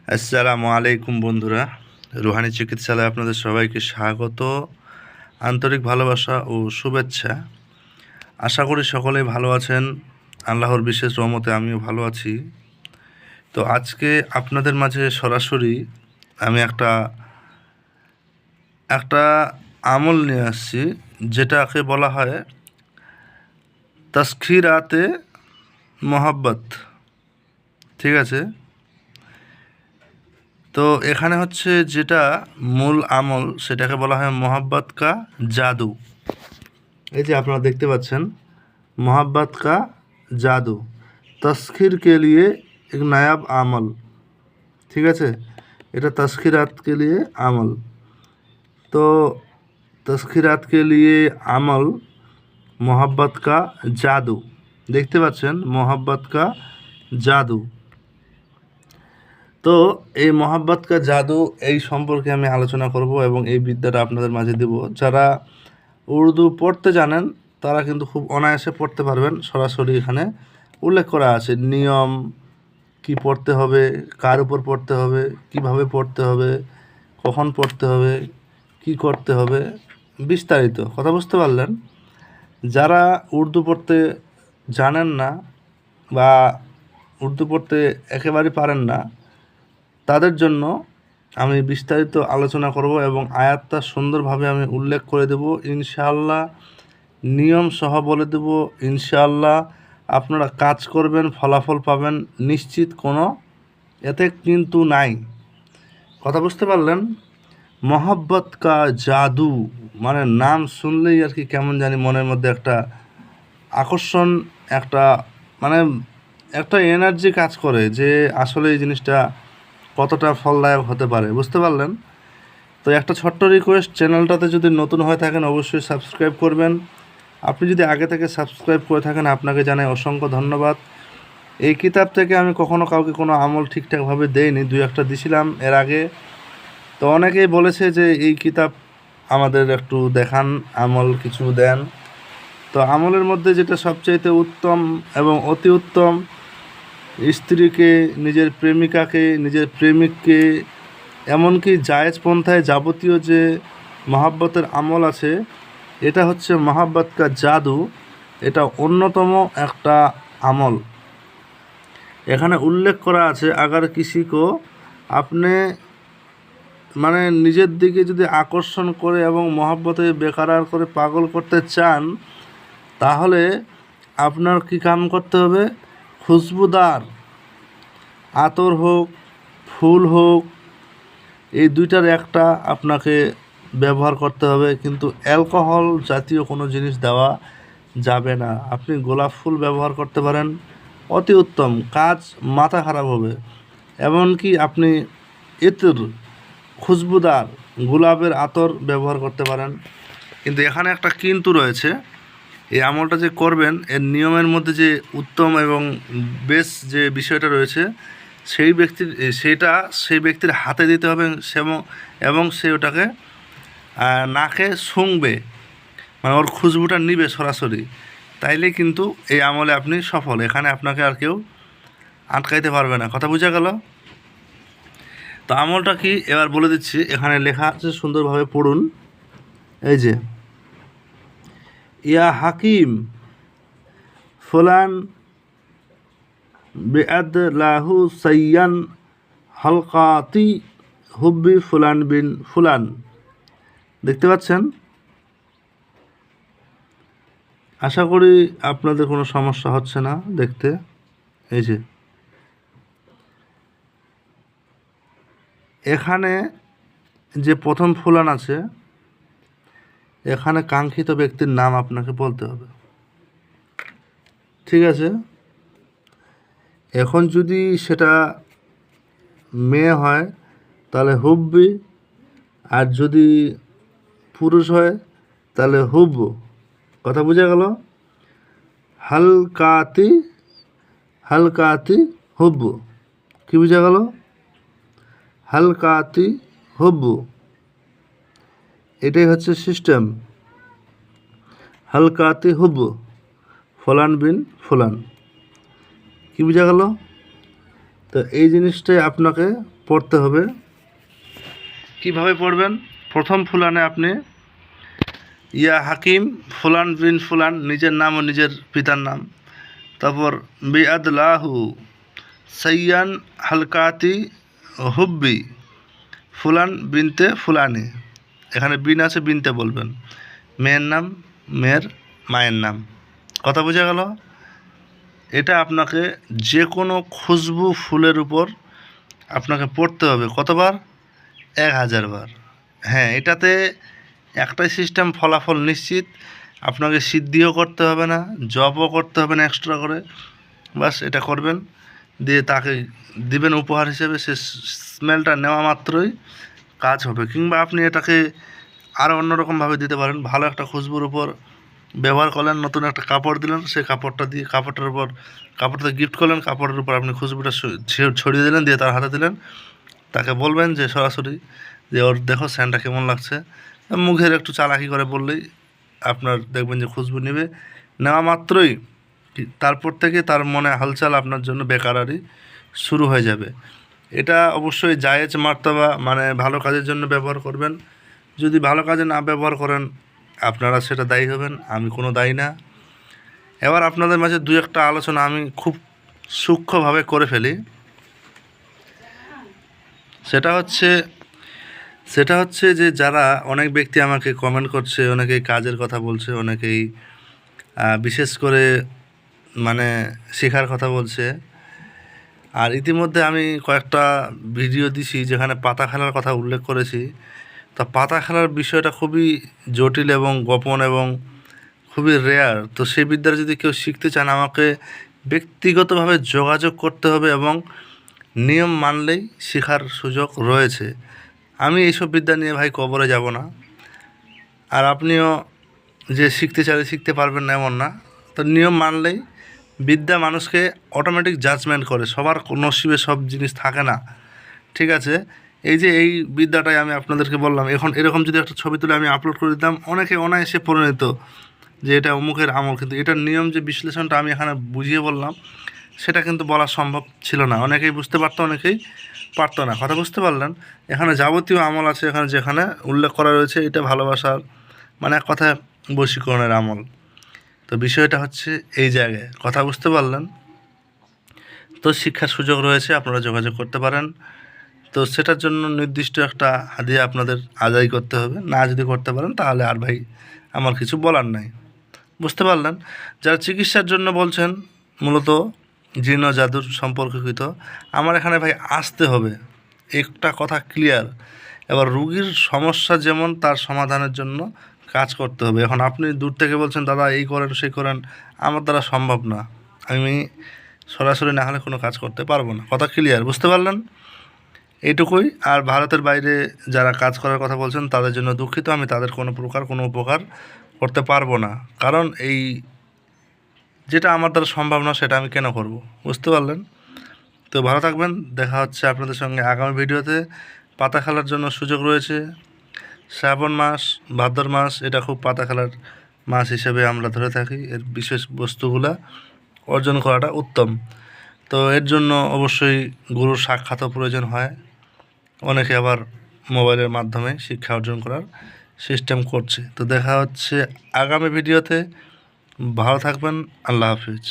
আসসালামু আলাইকুম বন্ধুরা, রুহানি চিকিৎসালয়ে আপনাদের সবাইকে স্বাগত, আন্তরিক ভালোবাসা ও শুভেচ্ছা। আশা করি সকলেই ভালো আছেন। আল্লাহর বিশেষ রহমতে আমিও ভালো আছি। তো আজকে আপনাদের মাঝে সরাসরি আমি একটা আমল নিয়ে আসছি, যেটাকে বলা হয় তাসখিরাতে মোহাব্বত। ঠিক আছে, তো এখানে হচ্ছে যেটা মূল আমল, সেটাকে বলা হয় মোহাব্বত কা জাদু। এই যে আপনারা দেখতে পাচ্ছেন, मोहब्बत का जादू तस्खीर के लिए एक नायाब আমল। ঠিক আছে, এটা तस्खीरात के लिए আমল। তো तस्खीरात के लिए আমল मोहब्बत का जादू, দেখতে পাচ্ছেন मोहब्बत का জাদু। তো এই মোহাব্বত কা জাদু এই সম্পর্কে আমি আলোচনা করব এবং এই বিদ্যাটা আপনাদের মাঝে দেব। যারা উর্দু পড়তে জানেন তারা কিন্তু খুব অনায়াসে পড়তে পারবেন। সরাসরি এখানে উল্লেখ করা আছে নিয়ম, কি পড়তে হবে, কার উপর পড়তে হবে, কিভাবে পড়তে হবে, কখন পড়তে হবে, কি করতে হবে, বিস্তারিত কথা বুঝতে পারলেন। যারা উর্দু পড়তে জানেন না বা উর্দু পড়তে একেবারেই পারেন না, তাদের জন্য আমি বিস্তারিত আলোচনা করব এবং আয়াতটা সুন্দরভাবে আমি উল্লেখ করে দেব ইনশাআল্লাহ, নিয়ম সহ বলে দেব ইনশাআল্লাহ। আপনারা কাজ করবেন, ফলাফল পাবেন নিশ্চিত, কোনো এতে কিন্তু নাই। কথা বুঝতে পারলেন। মোহাব্বত কা জাদু মানে নাম শুনলেই আর কি কেমন জানি মনের মধ্যে একটা আকর্ষণ, একটা মানে একটা এনার্জি কাজ করে যে আসলে এই জিনিসটা কতটা ফলদায়ক হতে পারে, বুঝতে পারলেন। তো একটা ছোট্ট রিকোয়েস্ট, চ্যানেলটাতে যদি নতুন হয়ে থাকেন অবশ্যই সাবস্ক্রাইব করবেন। আপনি যদি আগে থেকে সাবস্ক্রাইব করে থাকেন আপনাকে জানাই অসংখ্য ধন্যবাদ। এই কিতাব থেকে আমি কখনো কাউকে কোনো আমল ঠিকঠাকভাবে দেইনি, দুই একটা দিছিলাম এর আগে। তো অনেকেই বলেছে যে এই কিতাব আমাদের একটু দেখান, আমল কিছু দেন। তো আমলের মধ্যে যেটা সবচাইতে উত্তম এবং অতি উত্তম, স্ত্রীকে, নিজের প্রেমিকাকে, নিজের প্রেমিককে, এমনকি জায়েজ পন্থায় যাবতীয় যে মহাব্বতের আমল আছে, এটা হচ্ছে মোহাব্বত কা জাদু। এটা অন্যতম একটা আমল। এখানে উল্লেখ করা আছে আগার কিসি কো আপনি মানে নিজের দিকে যদি আকর্ষণ করে এবং মহাব্বতে বেকারার করে পাগল করতে চান, তাহলে আপনার কি কাম করতে হবে? খুশবুদার আতর হোক, ফুল হোক, এই দুইটার একটা আপনাকে ব্যবহার করতে হবে, কিন্তু অ্যালকোহল জাতীয় কোনো জিনিস দেওয়া যাবে না। আপনি গোলাপ ফুল ব্যবহার করতে পারেন, অতি উত্তম কাজ, মাথা খারাপ হবে। এমনকি আপনি ইতর খুশবুদার গোলাপের আতর ব্যবহার করতে পারেন। কিন্তু এখানে একটা কিন্তু রয়েছে, এই আমলটা যে করবেন এর নিয়মের মধ্যে যে উত্তম এবং বেশ যে বিষয়টা রয়েছে, সেই ব্যক্তির হাতে দিতে হবে এবং সে ওটাকে নাকে শুঁকবে, মানে ওর খুশবুটা নিবে সরাসরি। তাইলে কিন্তু এই আমলে আপনি সফল, এখানে আপনাকে আর কেউ আটকাইতে পারবে না। কথা বোঝা গেল? তো আমলটা কি এবার বলে দিচ্ছি, এখানে লেখা আছে, সুন্দরভাবে পড়ুন। এই যে ইয়া হাকিম ফুলান বেআদ লাহু সাইয়ান হলকাতি হুব্বি ফুলান বিন ফুলান। দেখতে পাচ্ছেন? আশা করি আপনাদের কোনো সমস্যা হচ্ছে না দেখতে। এই যে এখানে যে প্রথম ফুলান আছে, এখানে কাঙ্ক্ষিত ব্যক্তির নাম আপনাকে বলতে হবে। ঠিক আছে, এখন যদি সেটা মেয়ে হয় তাহলে হুব্বি, আর যদি পুরুষ হয় তাহলে হুব্ব। কথা বোঝা গেল? হালকাতি হালকাতি হুব্বু। কি বোঝা গেল? হালকাতি হুব্বু, এটাই হচ্ছে সিস্টেম। হালকাতি হুব্বু ফুলান বিন ফুলান। কি বোঝা গেল? তো এই জিনিসটাই আপনাকে পড়তে হবে। কিভাবে পড়বেন? প্রথম ফুলানে আপনি ইয়া হাকিম ফুলান বিন ফুলান, নিজের নাম ও নিজের পিতার নাম। তারপর বিআদলাহু সাইয়ান হালকাতি হুব্বি ফুলান বিনতে ফুলানি, এখানে বিন আছে, বিনতে বলবেন। মেয়ের নাম, মেয়ের মায়ের নাম। কথা বোঝা গেল? এটা আপনাকে যে কোনো খুশবু ফুলের উপর আপনাকে পড়তে হবে কতবার? 1000 বার। হ্যাঁ, এটাতে একটাই সিস্টেম, ফলাফল নিশ্চিত। আপনাকে সিদ্ধিও করতে হবে না, জবও করতে হবে না এক্সট্রা করে। বাস এটা করবেন, দিয়ে তাকে দিবেন উপহার হিসেবে। সে স্মেলটা নেওয়া মাত্রই কাজ হবে। কিংবা আপনি এটাকে আরও অন্যরকমভাবে দিতে পারেন। ভালো একটা খুশবুর উপর ব্যবহার করলেন, নতুন একটা কাপড় দিলেন, সেই কাপড়টা দিয়ে কাপড়টার উপর কাপড়টা গিফট করলেন, কাপড়ের উপর আপনি খুশবুটা ছড়িয়ে দিলেন, দিয়ে তার হাতে দিলেন। তাকে বলবেন যে সরাসরি যে ওর দেখো স্যান্ডটা কেমন লাগছে। মুখের একটু চালাকি করে বললেই আপনার দেখবেন যে খুশবু নেবে। নেওয়া মাত্রই তারপর থেকে তার মনে হালচাল আপনার জন্য বেকারারি শুরু হয়ে যাবে। এটা অবশ্যই জায়েজ মার্তবা, মানে ভালো কাজের জন্য ব্যবহার করবেন। যদি ভালো কাজে না ব্যবহার করেন আপনারা সেটা দায়ী হবেন, আমি কোনো দায়ী না। এবার আপনাদের মাঝে দু একটা আলোচনা আমি খুব সূক্ষ্মভাবে করে ফেলি। সেটা হচ্ছে যে যারা অনেক ব্যক্তি আমাকে কমেন্ট করছে, অনেকেই কাজের কথা বলছে, অনেকেই বিশেষ করে মানে শেখার কথা বলছে। আর ইতিমধ্যে আমি কয়েকটা ভিডিও দিছি যেখানে পাতা খেলার কথা উল্লেখ করেছি। তা পাতা খেলার বিষয়টা খুবই জটিল এবং গোপন এবং খুবই রেয়ার। তো সেই বিদ্যাটা যদি কেউ শিখতে চান আমাকে ব্যক্তিগতভাবে যোগাযোগ করতে হবে এবং নিয়ম মানলেই শেখার সুযোগ রয়েছে। আমি এইসব বিদ্যা নিয়ে ভাই কবরে যাব না। আর আপনিও যে শিখতে চাইলে শিখতে পারবেন না এমন না। তো নিয়ম মানলেই বিদ্যা মানুষকে অটোমেটিক জাজমেন্ট করে। সবার নসিবে সব জিনিস থাকে না, ঠিক আছে? এই যে এই বিদ্যাটাই আমি আপনাদেরকে বললাম, এখন এরকম যদি একটা ছবি তুলে আমি আপলোড করে দিতাম, অনেকে অনায়াসে পড়ে নিত যে এটা অমুকের আমল। কিন্তু এটার নিয়ম যে বিশ্লেষণটা আমি এখানে বুঝিয়ে বললাম, সেটা কিন্তু বলা সম্ভব ছিল না। অনেকেই বুঝতে পারতো, অনেকেই পারতো না। কথা বুঝতে পারলেন? এখানে যাবতীয় আমল আছে, এখানে যেখানে উল্লেখ করা রয়েছে এটা ভালোবাসার, মানে এক কথায় বশীকরণের আমল। তো বিষয়টা হচ্ছে এই জায়গায়, কথা বুঝতে পারলেন? তো শিক্ষার সুযোগ রয়েছে, আপনারা যোগাযোগ করতে পারেন। তো সেটার জন্য নির্দিষ্ট একটা হাদিয়া আপনাদের আদায় করতে হবে। না যদি করতে পারেন তাহলে আর ভাই আমার কিছু বলার নাই। বুঝতে পারলেন? যারা চিকিৎসার জন্য বলছেন, মূলত জিন ও জাদুর সম্পর্কিত, আমার এখানে ভাই আসতে হবে, একটা কথা ক্লিয়ার। এবার রুগীর সমস্যা যেমন তার সমাধানের জন্য কাজ করতে হবে। এখন আপনি দূর থেকে বলছেন দাদা এই করেন সেই করেন, আমার দ্বারা সম্ভব না। আমি সরাসরি না হলে কোনো কাজ করতে পারবো না। কথা ক্লিয়ার? বুঝতে পারলেন? এইটুকুই। আর ভারতের বাইরে যারা কাজ করার কথা বলছেন তাদের জন্য দুঃখিত, আমি তাদের কোনো প্রকার কোনো উপকার করতে পারবো না। কারণ এই যেটা আমার দ্বারা সম্ভব না সেটা আমি কেন করব? বুঝতে পারলেন? তো ভালো থাকবেন, দেখা হচ্ছে আপনাদের সঙ্গে আগামী ভিডিওতে। পাতা খেলার জন্য সুযোগ রয়েছে। শ্রাবণ মাস, ভাদ্র মাস, এটা খুব পাতা খেলার মাস হিসেবে আমরা ধরে থাকি। এর বিশেষ বস্তুগুলা অর্জন করাটা উত্তম। তো এর জন্য অবশ্যই গুরুর সাক্ষাৎও প্রয়োজন হয়। অনেকে আবার মোবাইলের মাধ্যমে শিক্ষা অর্জন করার সিস্টেম করছে। তো দেখা হচ্ছে আগামী ভিডিওতে। ভালো থাকবেন, আল্লাহ হাফিজ।